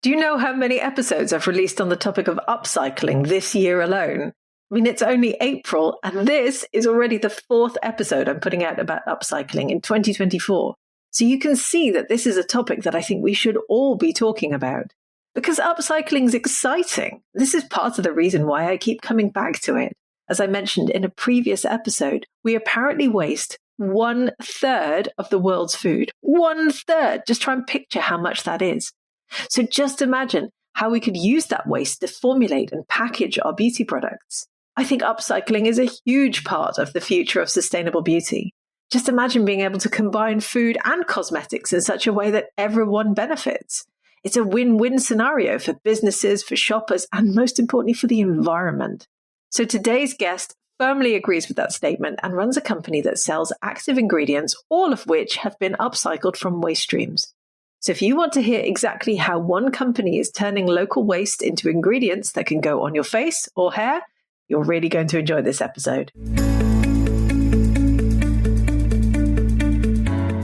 Do you know how many episodes I've released on the topic of upcycling this year alone? I mean, it's only April, and this is already the 4th episode I'm putting out about upcycling in 2024. So you can see that this is a topic that I think we should all be talking about. Because upcycling is exciting. This is part of the reason why I keep coming back to it. As I mentioned in a previous episode, we apparently waste 1/3 of the world's food. 1/3! Just try and picture how much that is. So just imagine how we could use that waste to formulate and package our beauty products. I think upcycling is a huge part of the future of sustainable beauty. Just imagine being able to combine food and cosmetics in such a way that everyone benefits. It's a win-win scenario for businesses, for shoppers, and most importantly for the environment. So today's guest firmly agrees with that statement and runs a company that sells active ingredients, all of which have been upcycled from waste streams. So if you want to hear exactly how one company is turning local waste into ingredients that can go on your face or hair, you're really going to enjoy this episode.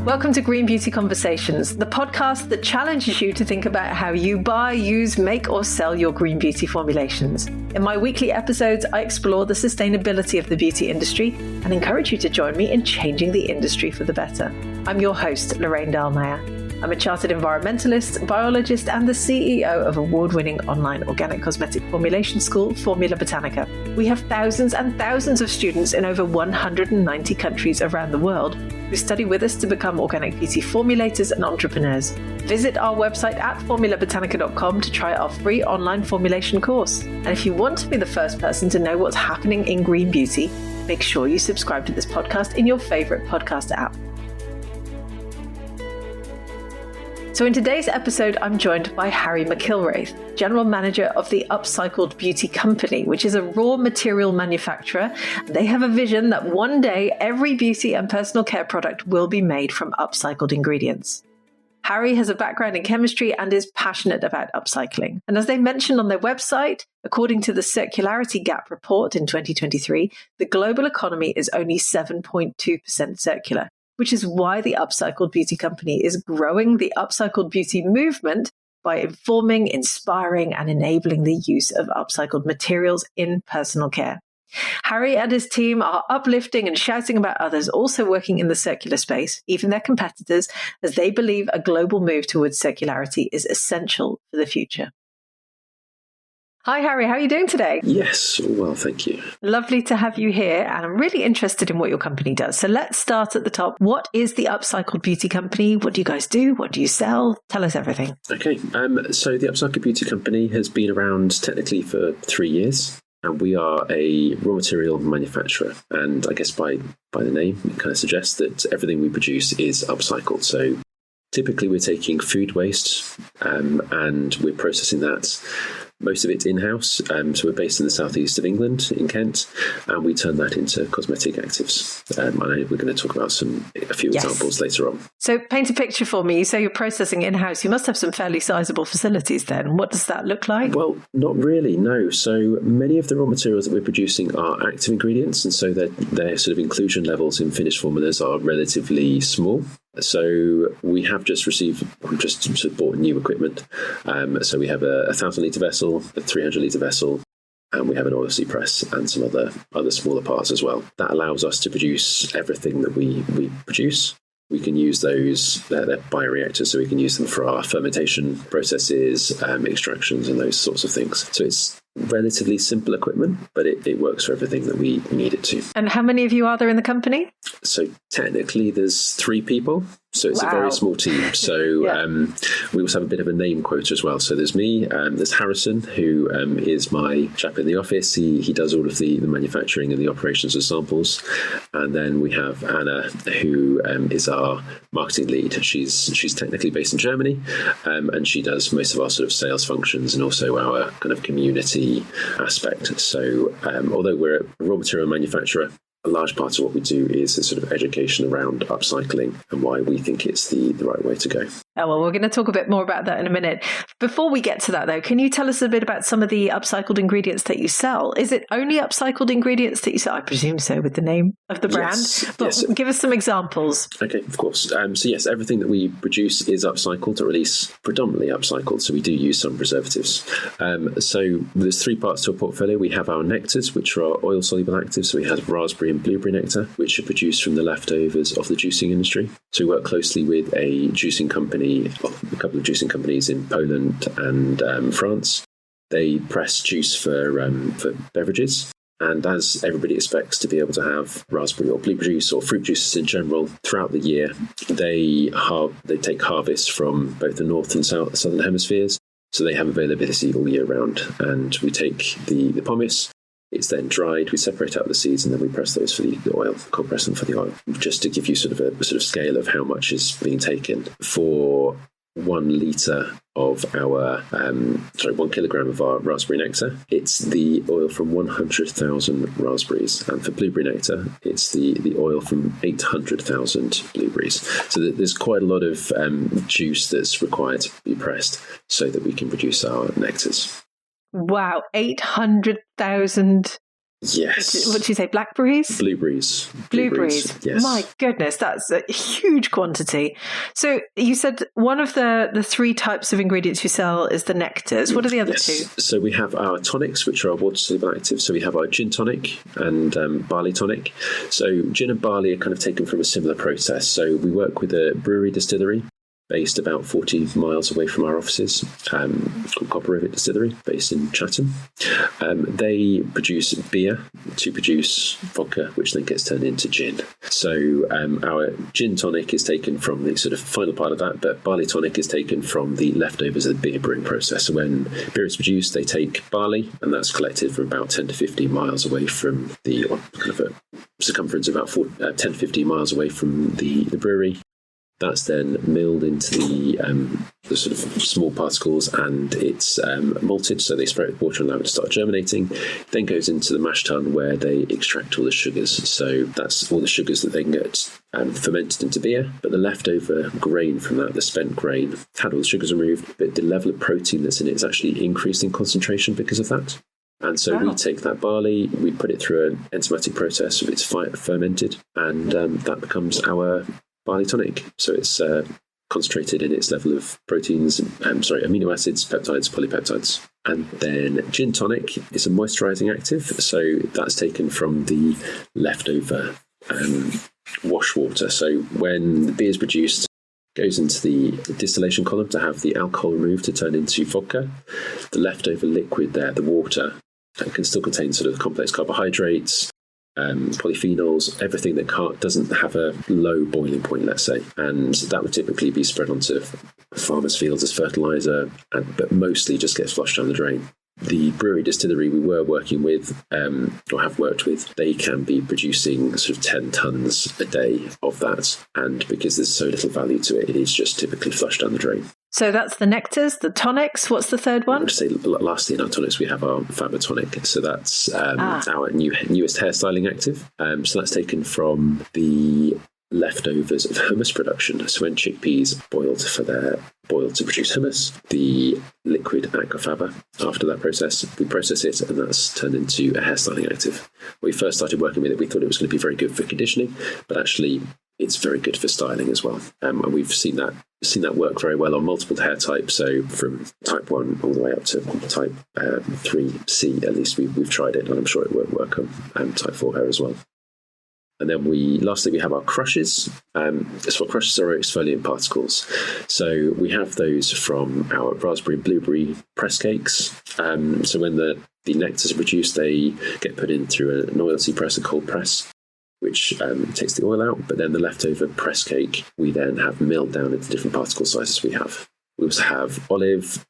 Welcome to Green Beauty Conversations, the podcast that challenges you to think about how you buy, use, make, or sell your green beauty formulations. In my weekly episodes, I explore the sustainability of the beauty industry and encourage you to join me in changing the industry for the better. I'm your host, Lorraine Dallmeier. I'm a chartered environmentalist, biologist, and the CEO of award-winning online organic cosmetic formulation school, Formula Botanica. We have thousands and thousands of students in over 190 countries around the world who study with us to become organic beauty formulators and entrepreneurs. Visit our website at formulabotanica.com to try our free online formulation course. And if you want to be the first person to know what's happening in green beauty, make sure you subscribe to this podcast in your favorite podcast app. So in today's episode, I'm joined by Harry McIlwraith, General Manager of the Upcycled Beauty Company, which is a raw material manufacturer. They have a vision that one day every beauty and personal care product will be made from upcycled ingredients. Harry has a background in chemistry and is passionate about upcycling. And as they mentioned on their website, according to the Circularity Gap report in 2023, the global economy is only 7.2% circular, which is why the Upcycled Beauty Company is growing the upcycled beauty movement by informing, inspiring, and enabling the use of upcycled materials in personal care. Harry and his team are uplifting and shouting about others also working in the circular space, even their competitors, as they believe a global move towards circularity is essential for the future. Hi, Harry. How are you doing today? Yes, well, thank you. Lovely to have you here. And I'm really interested in what your company does. So let's start at the top. What is the Upcycled Beauty Company? What do you guys do? What do you sell? Tell us everything. Okay. So the Upcycled Beauty Company has been around technically for 3 years. And we are a raw material manufacturer. And I guess by the name, it kind of suggests that everything we produce is upcycled. So typically we're taking food waste and we're processing that. Most of it's in-house, so we're based in the southeast of England, in Kent, and we turn that into cosmetic actives. I know we're going to talk about a few examples later on. So paint a picture for me. So you're processing in-house. You must have some fairly sizable facilities then. What does that look like? Well, not really, no. So many of the raw materials that we're producing are active ingredients, and so their sort of inclusion levels in finished formulas are relatively small. So we have just sort of bought new equipment. So we have a 1,000-litre vessel, a 300-litre vessel, and we have an oilseed press and some other smaller parts as well. That allows us to produce everything that we produce. We can use those, they're bioreactors, so we can use them for our fermentation processes, extractions, and those sorts of things. So it's relatively simple equipment, but it works for everything that we need it to. And how many of you are there in the company? So technically there's 3 people. So it's a very small team. So we also have a bit of a name quota as well. So there's me, there's Harrison, who is my chap in the office. He does all of the manufacturing and the operations of samples. And then we have Anna, who is our marketing lead. She's technically based in Germany, and she does most of our sort of sales functions and also our kind of community aspect. So although we're a raw material manufacturer, a large part of what we do is a sort of education around upcycling and why we think it's the right way to go. Oh, well, we're going to talk a bit more about that in a minute. Before we get to that, though, can you tell us a bit about some of the upcycled ingredients that you sell? Is it only upcycled ingredients that you sell? I presume so, with the name of the brand. But give us some examples. Okay, of course. So yes, everything that we produce is upcycled, or at least predominantly upcycled. So we do use some preservatives. So there's three parts to our portfolio. We have our nectars, which are oil-soluble actives. So we have raspberry and blueberry nectar, which are produced from the leftovers of the juicing industry. So we work closely with a juicing company, a couple of juicing companies in Poland and France. They press juice for beverages. And as everybody expects to be able to have raspberry or blueberry juice or fruit juices in general throughout the year, they take harvest from both the north and southern hemispheres. So they have availability all year round. And we take the pomace. It's then dried, we separate out the seeds, and then we press those for the oil, cold press them for the oil. Just to give you sort of a scale of how much is being taken. For 1 litre of our, 1 kilogram of our raspberry nectar, it's the oil from 100,000 raspberries. And for blueberry nectar, it's the oil from 800,000 blueberries. So there's quite a lot of juice that's required to be pressed so that we can produce our nectars. Wow, 800,000. Yes. What did you say? Blackberries? Blueberries. Yes. My goodness, that's a huge quantity. So you said one of the three types of ingredients you sell is the nectars. What are the other two? So we have our tonics, which are our water-soluble actives. So we have our gin tonic and barley tonic. So gin and barley are kind of taken from a similar process. So we work with a brewery distillery based about 40 miles away from our offices, called Copper Rivet Distillery, based in Chatham. They produce beer to produce vodka, which then gets turned into gin. So our gin tonic is taken from the sort of final part of that, but barley tonic is taken from the leftovers of the beer brewing process. So when beer is produced, they take barley, and that's collected from about 10 to 15 miles away from the kind of a circumference about 10 to 15 miles away from the brewery. That's then milled into the sort of small particles, and it's malted, so they spray it with water and allow it to start germinating. Then goes into the mash tun where they extract all the sugars. So that's all the sugars that then get fermented into beer. But the leftover grain from that, the spent grain, had all the sugars removed, but the level of protein that's in it is actually increased in concentration because of that. And so we take that barley, we put it through an enzymatic process, so it's fermented, and that becomes our barley tonic. So it's concentrated in its level of proteins, amino acids, peptides, polypeptides. And then gin tonic is a moisturizing active. So that's taken from the leftover wash water. So when the beer is produced, it goes into the distillation column to have the alcohol removed to turn into vodka. The leftover liquid there, the water, can still contain sort of complex carbohydrates, polyphenols, everything that doesn't have a low boiling point, let's say, and that would typically be spread onto farmers' fields as fertilizer, but mostly just gets flushed down the drain. The brewery distillery we were working with, or have worked with, they can be producing sort of 10 tons a day of that, and because there's so little value to it, it is just typically flushed down the drain. So that's the nectars, the tonics. What's the third one? I would say lastly in our tonics we have our Faber tonic. So that's our newest hairstyling active. So that's taken from the leftovers of hummus production. So when chickpeas boiled to produce hummus, the liquid aquafaba, after that process, we process it, and that's turned into a hairstyling active. When we first started working with it, we thought it was going to be very good for conditioning, but actually it's very good for styling as well. And we've seen that work very well on multiple hair types. So from type 1 all the way up to type 3C, at least we've tried it, and I'm sure it won't work on type 4 hair as well. And then lastly, we have our crushes. So crushes are exfoliant particles. So we have those from our raspberry and blueberry press cakes. So when the nectars are produced, they get put in through an oilseed press, a cold press, which takes the oil out. But then the leftover press cake, we then have milled down into different particle sizes we have. We also have olive,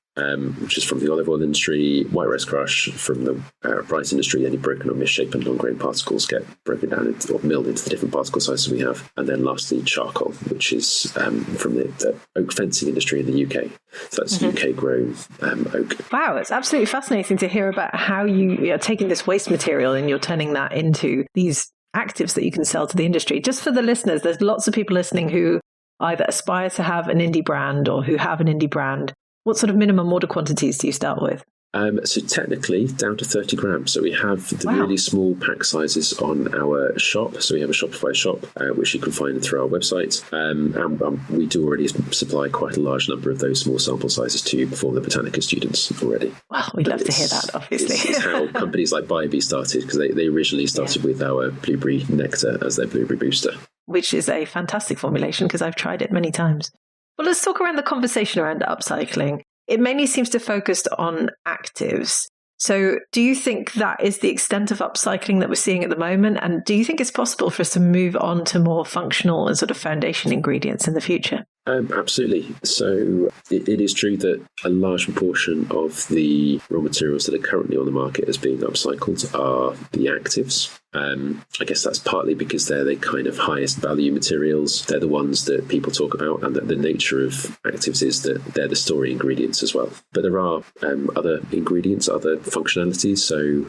which is from the olive oil industry, white rice crush from the rice industry. Any broken or misshapen long-grain particles get broken down or milled into the different particle sizes we have. And then lastly, charcoal, which is from the oak fencing industry in the UK. So that's UK-grown oak. Wow, it's absolutely fascinating to hear about how you're taking this waste material and you're turning that into these actives that you can sell to the industry. Just for the listeners, there's lots of people listening who either aspire to have an indie brand or who have an indie brand, what sort of minimum order quantities do you start with? So technically down to 30 grams. So we have the really small pack sizes on our shop. So we have a Shopify shop, which you can find through our website. And we do already supply quite a large number of those small sample sizes to Form the Botanica students already. Well, we'd love to hear that, obviously. It's how companies like Bybee started, because they originally started with our blueberry nectar as their blueberry booster. Which is a fantastic formulation because I've tried it many times. Well, let's talk around the conversation around upcycling. It mainly seems to focus on actives. So do you think that is the extent of upcycling that we're seeing at the moment? And do you think it's possible for us to move on to more functional and sort of foundation ingredients in the future? Absolutely. So it is true that a large proportion of the raw materials that are currently on the market as being upcycled are the actives. I guess that's partly because they're the kind of highest value materials. They're the ones that people talk about, and that the nature of actives is that they're the story ingredients as well. But there are other ingredients, other functionalities. So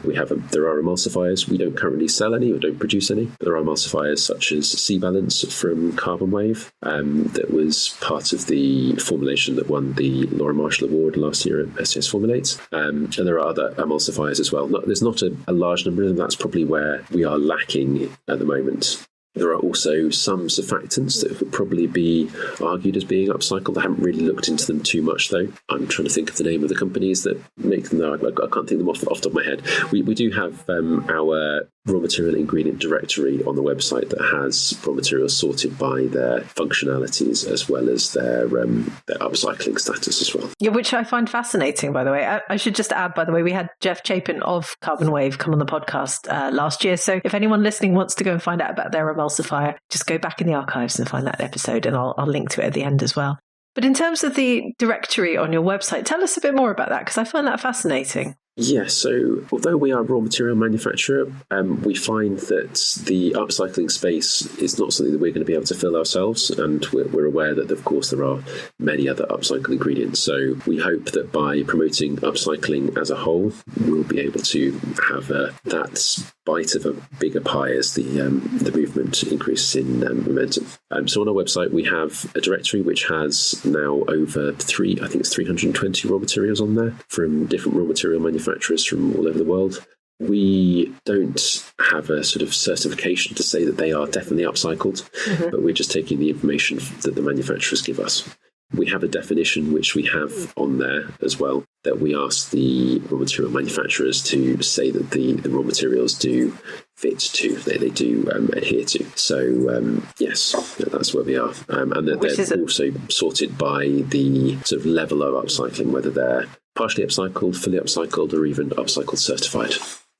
there are emulsifiers. We don't currently sell any or don't produce any. There are emulsifiers such as Sea Balance from Carbon Wave that was part of the formulation that won the Laura Marshall Award last year at SCS Formulate. And there are other emulsifiers as well. There's not a large number of them. That's probably where we are lacking at the moment. There are also some surfactants that could probably be argued as being upcycled. I haven't really looked into them too much, though. I'm trying to think of the name of the companies that make them. No, I can't think them off the top of my head. We do have our raw material ingredient directory on the website that has raw materials sorted by their functionalities as well as their upcycling status as well. Yeah, which I find fascinating, by the way. I should just add, by the way, we had Jeff Chapin of Carbon Wave come on the podcast last year. So if anyone listening wants to go and find out about their emulsifier, just go back in the archives and find that episode, and I'll link to it at the end as well. But in terms of the directory on your website, tell us a bit more about that, because I find that fascinating. Yeah, so although we are a raw material manufacturer, we find that the upcycling space is not something that we're going to be able to fill ourselves, and we're aware that, of course, there are many other upcycling ingredients. So we hope that by promoting upcycling as a whole, we'll be able to have that bite of a bigger pie as the movement increases in momentum. So on our website, we have a directory which has now over 320 raw materials on there from different raw material manufacturers from all over the world. We don't have a sort of certification to say that they are definitely upcycled, but we're just taking the information that the manufacturers give us. We have a definition which we have on there as well, that we ask the raw material manufacturers to say that the raw materials do fit to, they do adhere to. So yes, that's where we are. And that they're also sorted by the sort of level of upcycling, whether they're partially upcycled, fully upcycled, or even upcycled certified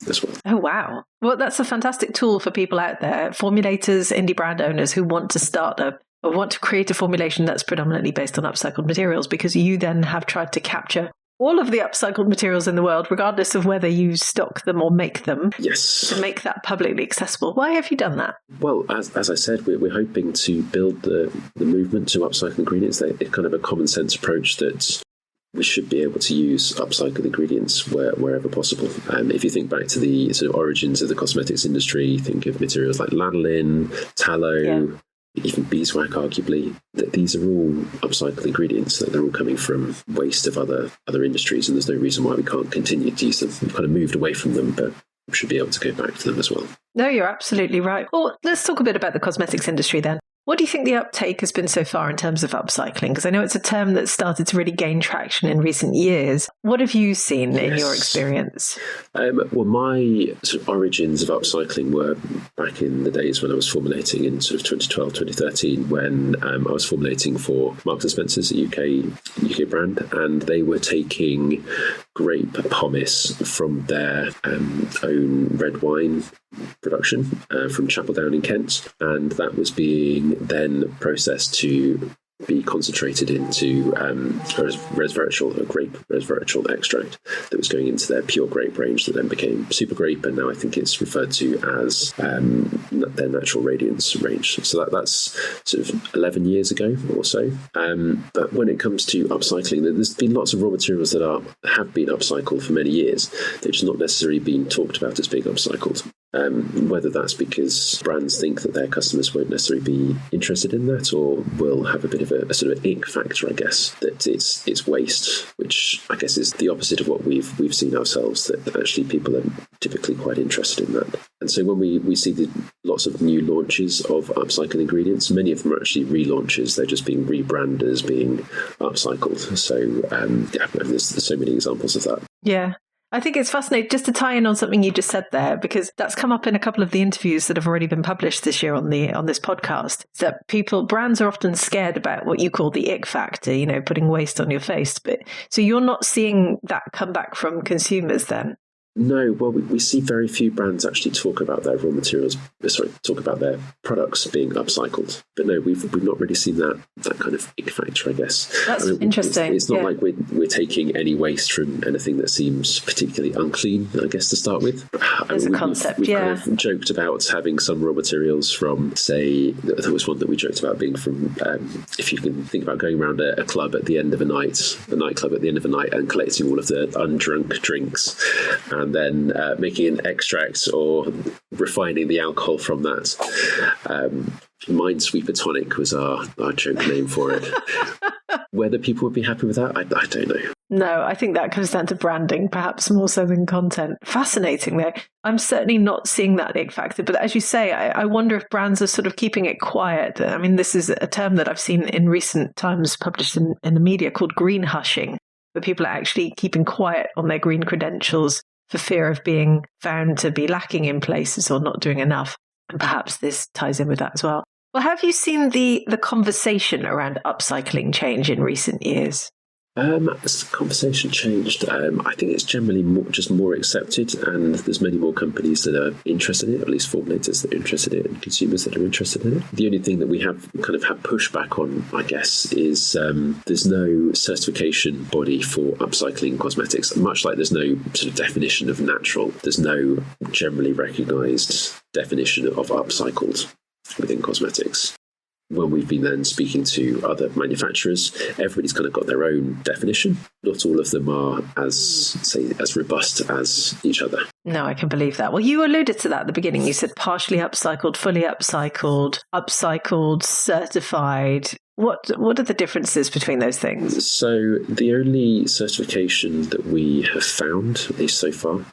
as well. Oh, wow. Well, that's a fantastic tool for people out there, formulators, indie brand owners who want to start or want to create a formulation that's predominantly based on upcycled materials, because you then have tried to capture all of the upcycled materials in the world, regardless of whether you stock them or make them. Yes. To make that publicly accessible. Why have you done that? Well, as I said, we're hoping to build the movement to upcycled ingredients. It's kind of a common sense approach that we should be able to use upcycled ingredients wherever possible. If you think back to the sort of origins of the cosmetics industry, think of materials like lanolin, tallow, even beeswax, arguably, that these are all upcycled ingredients, that they're all coming from waste of other industries, and there's no reason why we can't continue to use them. We've kind of moved away from them, but we should be able to go back to them as well. No, you're absolutely right. Well, let's talk a bit about the cosmetics industry then. What do you think the uptake has been so far in terms of upcycling? Because I know it's a term that started to really gain traction in recent years. What have you seen in your experience? Well, my sort of origins of upcycling were back in the days when I was formulating in sort of 2012, 2013, when I was formulating for Marks & Spencer's, a UK brand, and they were taking grape pomace from their own red wine production from Chapeldown in Kent, and that was being then processed to be concentrated into resveratrol, a grape resveratrol extract that was going into their pure grape range that then became super grape, and now I think it's referred to as their natural radiance range. So that's sort of 11 years ago or so. But when it comes to upcycling, there's been lots of raw materials that have been upcycled for many years. They've just not necessarily been talked about as being upcycled. Whether that's because brands think that their customers won't necessarily be interested in that, or will have a bit of a sort of ick factor, I guess, that it's waste, which I guess is the opposite of what we've seen ourselves, that actually people are typically quite interested in that. And so when we see lots of new launches of upcycled ingredients, many of them are actually relaunches. They're just being rebranded as being upcycled. So there's so many examples of that. Yeah. I think it's fascinating, just to tie in on something you just said there, because that's come up in a couple of the interviews that have already been published this year on this podcast, that brands are often scared about what you call the ick factor, putting waste on your face. But so you're not seeing that come back from consumers then? No, well, we see very few brands actually talk about their talk about their products being upcycled. But no, we've not really seen that kind of ick factor, I guess. That's interesting. It's not like we're taking any waste from anything that seems particularly unclean, I guess, to start with. As a concept, we've kind of joked about having some raw materials from, say, there was one that we joked about being from, if you can think about going around a club at the end of a nightclub at the end of a night and collecting all of the undrunk drinks, and then making an extract or refining the alcohol from that. Minesweeper tonic was our joke name for it. Whether people would be happy with that, I don't know. No, I think that comes down to branding, perhaps more so than content. Fascinating, though. I'm certainly not seeing that ick factor, but as you say, I wonder if brands are sort of keeping it quiet. I mean, this is a term that I've seen in recent times published in the media called green hushing, where people are actually keeping quiet on their green credentials for fear of being found to be lacking in places or not doing enough. And perhaps this ties in with that as well. Well, have you seen the conversation around upcycling change in recent years? As the conversation changed, I think it's generally more accepted, and there's many more companies that are interested in it, or at least formulators that are interested in it, and consumers that are interested in it. The only thing that we have kind of had pushback on, I guess, is there's no certification body for upcycling cosmetics. Much like there's no sort of definition of natural, there's no generally recognised definition of upcycled within cosmetics. When we've been then speaking to other manufacturers, everybody's kind of got their own definition. Not all of them are as robust as each other. No, I can believe that. Well, you alluded to that at the beginning. You said partially upcycled, fully upcycled, certified. What are the differences between those things? So the only certification that we have found, at least so far,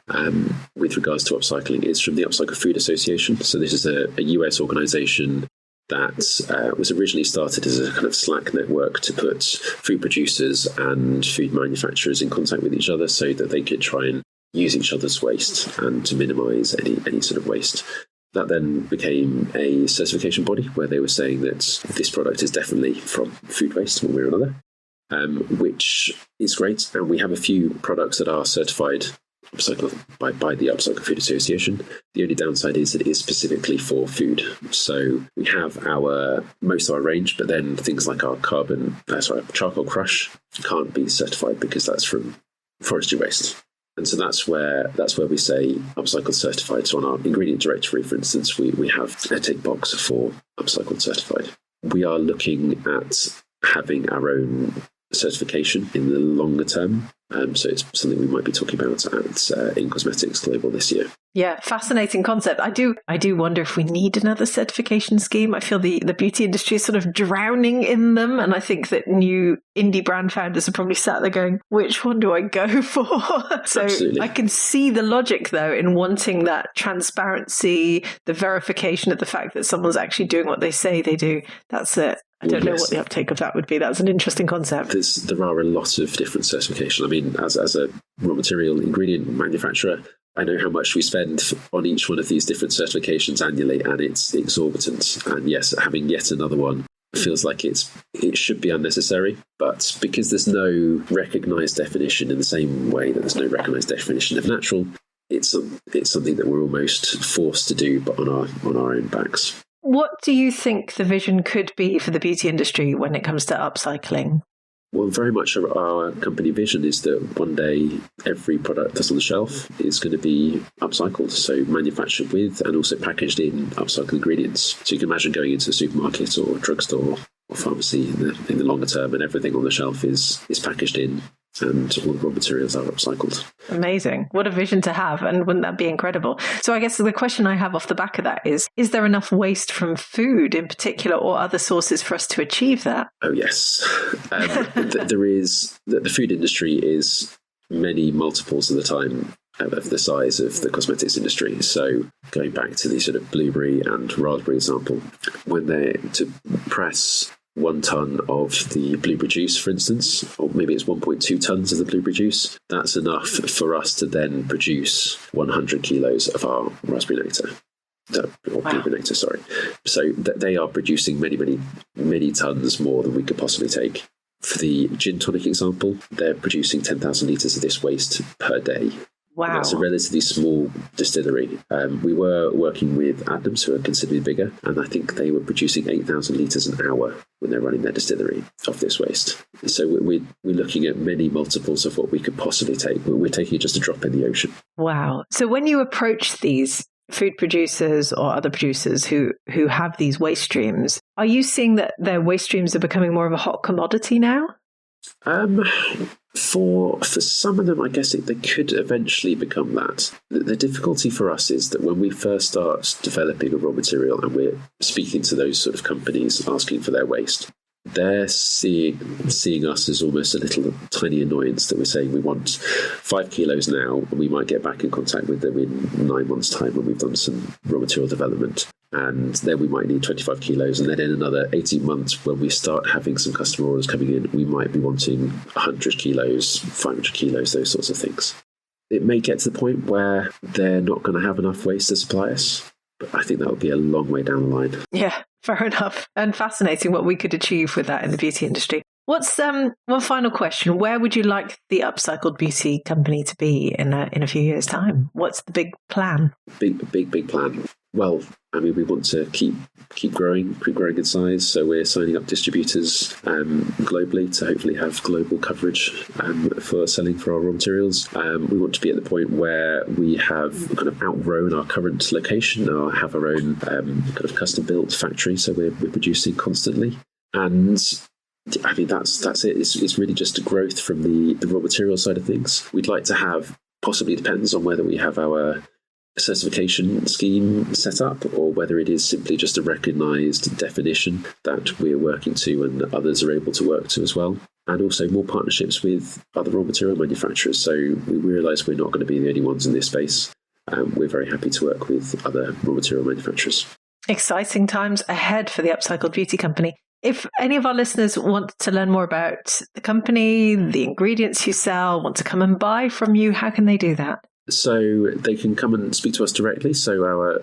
with regards to upcycling is from the Upcycled Food Association. So this is a US organisation that was originally started as a kind of Slack network to put food producers and food manufacturers in contact with each other so that they could try and use each other's waste and to minimise any sort of waste. That then became a certification body where they were saying that this product is definitely from food waste one way or another, which is great. And we have a few products that are certified by the Upcycled Food Association. The only downside is that it is specifically for food. So we have most of our range, but then things like our charcoal crush can't be certified because that's from forestry waste. And so that's where we say upcycled certified. So on our ingredient directory, for instance, we have a tick box for upcycled certified. We are looking at having our own certification in the longer term. So it's something we might be talking about at In Cosmetics Global this year. Yeah, fascinating concept. I do wonder if we need another certification scheme. I feel the beauty industry is sort of drowning in them. And I think that new indie brand founders are probably sat there going, which one do I go for? So absolutely. I can see the logic, though, in wanting that transparency, the verification of the fact that someone's actually doing what they say they do. That's it. I don't know what the uptake of that would be. That's an interesting concept. There are a lot of different certifications. I mean, as a raw material ingredient manufacturer, I know how much we spend on each one of these different certifications annually, and it's exorbitant. And yes, having yet another one feels like it should be unnecessary. But because there's no recognised definition in the same way that there's no recognised definition of natural, it's something that we're almost forced to do, but on our own backs. What do you think the vision could be for the beauty industry when it comes to upcycling? Well, very much our company vision is that one day every product that's on the shelf is going to be upcycled, so manufactured with and also packaged in upcycled ingredients. So you can imagine going into a supermarket or drugstore or pharmacy in the longer term, and everything on the shelf is packaged in, and all the raw materials are upcycled. Amazing. What a vision to have. And wouldn't that be incredible? So I guess the question I have off the back of that is there enough waste from food in particular or other sources for us to achieve that? Oh, yes. There is. The food industry is many multiples of the time of the size of the cosmetics industry. So going back to the sort of blueberry and raspberry example, when they're to press 1 ton of the blueberry juice, for instance, or maybe it's 1.2 tons of the blueberry juice, that's enough for us to then produce 100 kilos of our raspberry nectar. Blueberry nectar, sorry. So they are producing many tons more than we could possibly take. For the gin tonic example, they're producing 10,000 litres of this waste per day. Wow. That's a relatively small distillery. We were working with Adams, who are considerably bigger, and I think they were producing 8,000 litres an hour when they're running their distillery of this waste. So we're looking at many multiples of what we could possibly take. We're taking just a drop in the ocean. Wow. So when you approach these food producers or other producers who have these waste streams, are you seeing that their waste streams are becoming more of a hot commodity now? For some of them, I guess they could eventually become that. The difficulty for us is that when we first start developing a raw material and we're speaking to those sort of companies asking for their waste, they're seeing us as almost a little tiny annoyance that we're saying we want 5 kilos now, and we might get back in contact with them in 9 months' time when we've done some raw material development. And then we might need 25 kilos. And then in another 18 months, when we start having some customer orders coming in, we might be wanting 100 kilos, 500 kilos, those sorts of things. It may get to the point where they're not going to have enough waste to supply us. But I think that would be a long way down the line. Yeah, fair enough. And fascinating what we could achieve with that in the beauty industry. What's one final question? Where would you like the Upcycled Beauty Company to be in a few years' time? What's the big plan? Big plan. Well, I mean, we want to keep growing in size. So we're signing up distributors globally to hopefully have global coverage for selling for our raw materials. We want to be at the point where we have kind of outgrown our current location or have our own kind of custom-built factory. So we're producing constantly. And I mean, that's it. It's really just a growth from the raw material side of things. We'd like to have, possibly depends on whether we have our certification scheme set up or whether it is simply just a recognised definition that we're working to and others are able to work to as well. And also more partnerships with other raw material manufacturers. So we realise we're not going to be the only ones in this space. We're very happy to work with other raw material manufacturers. Exciting times ahead for the Upcycled Beauty Company. If any of our listeners want to learn more about the company, the ingredients you sell, want to come and buy from you, how can they do that? So they can come and speak to us directly. So our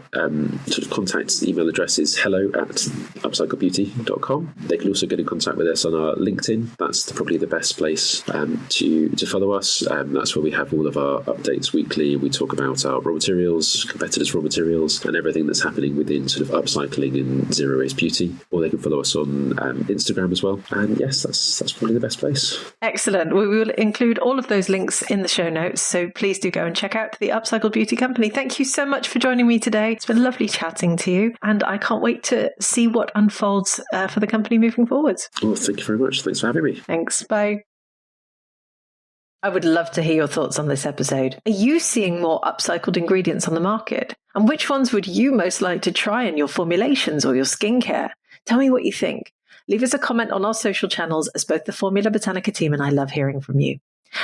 sort of contact email address is hello@upcycledbeauty.com. They can also get in contact with us on our LinkedIn. That's probably the best place to follow us. That's where we have all of our updates weekly. We talk about our raw materials, competitors' raw materials, and everything that's happening within sort of upcycling and zero-waste beauty. Or they can follow us on Instagram as well. And yes, that's probably the best place. Excellent. We will include all of those links in the show notes. So please do go and check out the Upcycled Beauty Company. Thank you so much for joining me today. It's been lovely chatting to you, and I can't wait to see what unfolds for the company moving forwards. Well, thank you very much. Thanks for having me. Thanks. Bye. I would love to hear your thoughts on this episode. Are you seeing more upcycled ingredients on the market? And which ones would you most like to try in your formulations or your skincare? Tell me what you think. Leave us a comment on our social channels, as both the Formula Botanica team and I love hearing from you.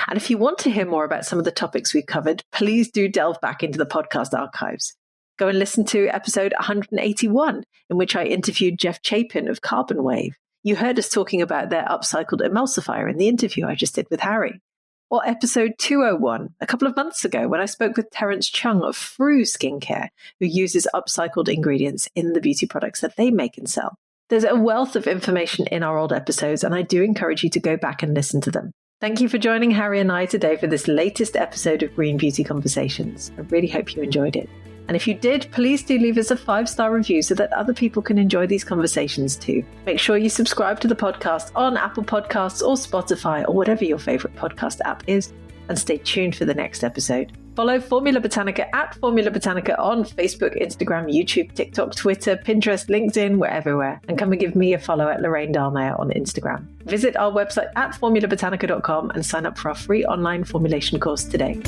And if you want to hear more about some of the topics we've covered, please do delve back into the podcast archives. Go and listen to episode 181, in which I interviewed Jeff Chapin of Carbon Wave. You heard us talking about their upcycled emulsifier in the interview I just did with Harry. Or episode 201, a couple of months ago, when I spoke with Terence Chung of Froo Skincare, who uses upcycled ingredients in the beauty products that they make and sell. There's a wealth of information in our old episodes, and I do encourage you to go back and listen to them. Thank you for joining Harry and I today for this latest episode of Green Beauty Conversations. I really hope you enjoyed it. And if you did, please do leave us a 5-star review so that other people can enjoy these conversations too. Make sure you subscribe to the podcast on Apple Podcasts or Spotify or whatever your favorite podcast app is, and stay tuned for the next episode. Follow Formula Botanica at Formula Botanica on Facebook, Instagram, YouTube, TikTok, Twitter, Pinterest, LinkedIn, we're everywhere. And come and give me a follow at Lorraine Dallmeier on Instagram. Visit our website at formulabotanica.com and sign up for our free online formulation course today.